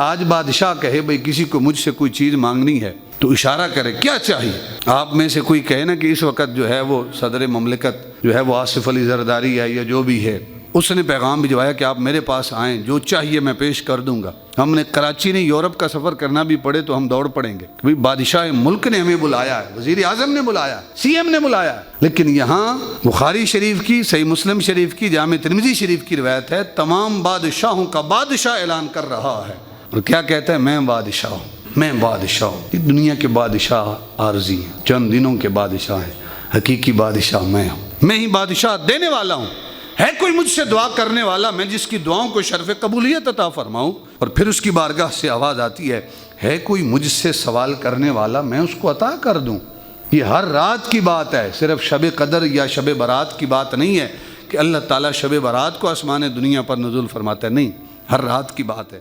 آج بادشاہ کہے بھئی کسی کو مجھ سے کوئی چیز مانگنی ہے تو اشارہ کرے کیا چاہیے. آپ میں سے کوئی کہے نا کہ اس وقت جو ہے وہ صدر مملکت جو ہے وہ آصف علی زرداری ہے یا جو بھی ہے، اس نے پیغام بھجوایا کہ آپ میرے پاس آئیں، جو چاہیے میں پیش کر دوں گا. ہم نے کراچی نہیں یورپ کا سفر کرنا بھی پڑے تو ہم دوڑ پڑیں گے. بادشاہ ملک نے ہمیں بلایا ہے، وزیر اعظم نے بلایا ہے، سی ایم نے بلایا ہے. لیکن یہاں بخاری شریف کی، صحیح مسلم شریف کی، جامع ترمذی شریف کی روایت ہے، تمام بادشاہوں کا بادشاہ اعلان کر رہا ہے. اور کیا کہتا ہے؟ میں بادشاہ ہوں، میں بادشاہ ہوں. یہ دنیا کے بادشاہ عارضی ہیں، چند دنوں کے بادشاہ ہیں، حقیقی بادشاہ میں ہوں. میں ہی بادشاہ دینے والا ہوں. ہے کوئی مجھ سے دعا کرنے والا، میں جس کی دعاؤں کو شرف قبولیت عطا فرماؤں. اور پھر اس کی بارگاہ سے آواز آتی ہے کوئی مجھ سے سوال کرنے والا، میں اس کو عطا کر دوں. یہ ہر رات کی بات ہے، صرف شب قدر یا شب برات کی بات نہیں ہے کہ اللہ تعالیٰ شب برات کو آسمان دنیا پر نزول فرماتا ہے. نہیں، ہر رات کی بات ہے.